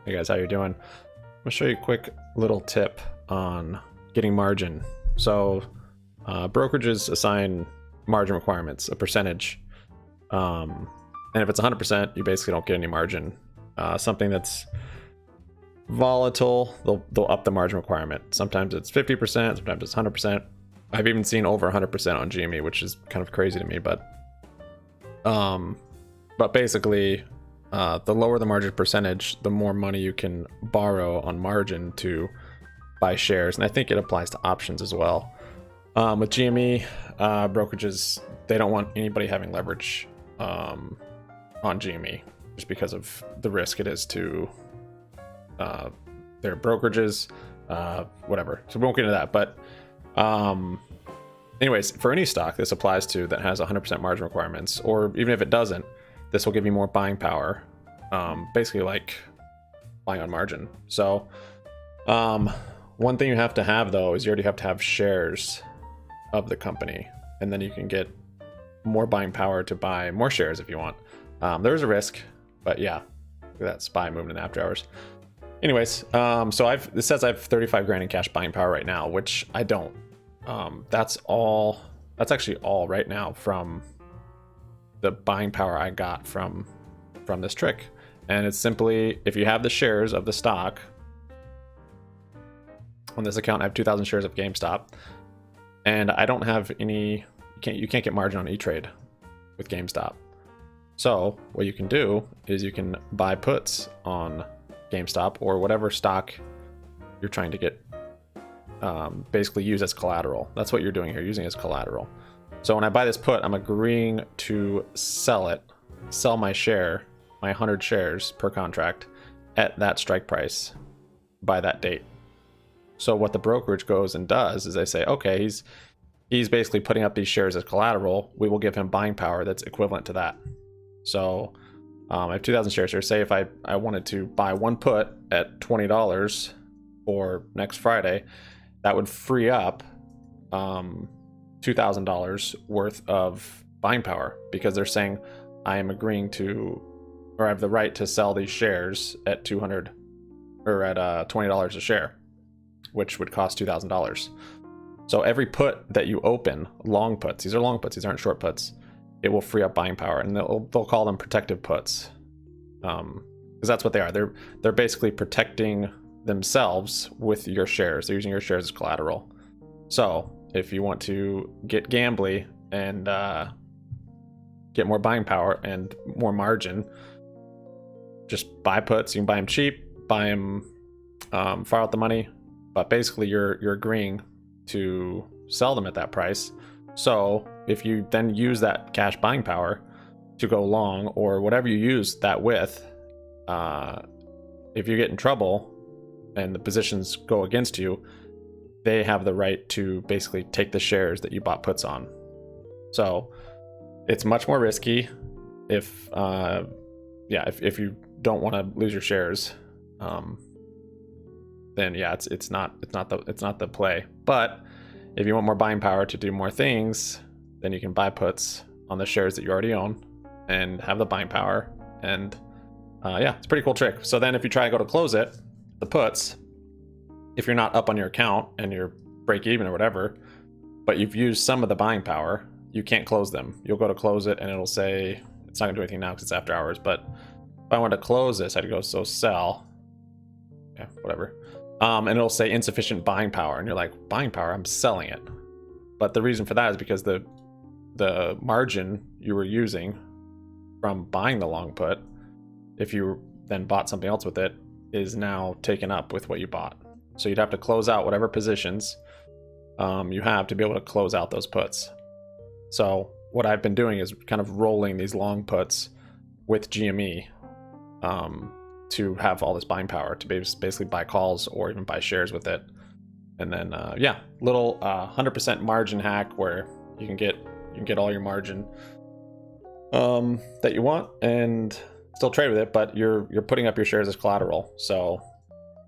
Hey guys, how you doing? I'm gonna show you a quick little tip on getting margin. So brokerages assign margin requirements, a percentage, and if it's 100%, you basically don't get any margin. Something that's volatile, they'll up the margin requirement. Sometimes it's 50%, sometimes it's 100%. I've even seen over 100% on GME, which is kind of crazy to me, but basically, the lower the margin percentage, the more money you can borrow on margin to buy shares. And I think it applies to options as well. With GME, brokerages, they don't want anybody having leverage on GME just because of the risk it is to their brokerages, whatever. So we won't get into that. But anyways, for any stock this applies to that has 100% margin requirements, or even if it doesn't, this will give you more buying power, basically like buying on margin. So one thing you have to have though is you already have to have shares of the company, and then you can get more buying power to buy more shares if you want. There is a risk, but yeah, look at that SPY moving in after hours. Anyways, so it says I have 35 grand in cash buying power right now, which I don't. That's actually all right now from the buying power I got from this trick. And it's simply, if you have the shares of the stock on this account, I have 2,000 shares of GameStop, and I don't have any, you can't get margin on E-Trade with GameStop. So what you can do is you can buy puts on GameStop or whatever stock you're trying to get, basically use as collateral. That's what you're doing here, using as collateral. So when I buy this put, I'm agreeing to sell my share, my 100 shares per contract at that strike price by that date. So what the brokerage goes and does is they say, okay, he's basically putting up these shares as collateral. We will give him buying power that's equivalent to that. So I have 2,000 shares here. Say if I wanted to buy one put at $20 for next Friday, that would free up $2,000 worth of buying power, because they're saying I am agreeing to, or I have the right to sell these shares at $200 or at $20 a share, which would cost $2,000. So every put that you open, long puts, these are long puts, these aren't short puts, it will free up buying power, and they'll call them protective puts, because that's what they are. They're basically protecting themselves with your shares. They're using your shares as collateral. So if you want to get gambly and get more buying power and more margin, just buy puts. You can buy them cheap, buy them, fire out the money, but basically you're agreeing to sell them at that price. So if you then use that cash buying power to go long, or whatever you use that with, if you get in trouble and the positions go against you, they have the right to basically take the shares that you bought puts on. So it's much more risky if you don't want to lose your shares, then yeah, it's not the play. But if you want more buying power to do more things, then you can buy puts on the shares that you already own and have the buying power. And yeah, it's a pretty cool trick. So then if you try to go to close it, the puts, if you're not up on your account and you're break even or whatever, but you've used some of the buying power, you can't close them. You'll go to close it and it'll say, it's not gonna do anything now because it's after hours, but if I wanted to close this, I'd go, so sell, yeah, whatever. And it'll say insufficient buying power, and you're like, buying power, I'm selling it. But the reason for that is because the margin you were using from buying the long put, if you then bought something else with it, is now taken up with what you bought. So you'd have to close out whatever positions you have to be able to close out those puts. So what I've been doing is kind of rolling these long puts with GME to have all this buying power to basically buy calls or even buy shares with it. And then yeah, little 100% margin hack where you can get all your margin that you want and still trade with it, but you're putting up your shares as collateral. So,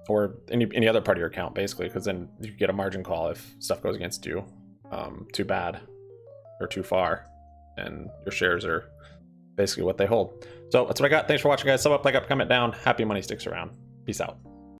or any other part of your account basically, because then you get a margin call if stuff goes against you too bad or too far, and your shares are basically what they hold. So that's what I got. Thanks for watching, guys. Sub up, like up, comment down. Happy money sticks around. Peace out.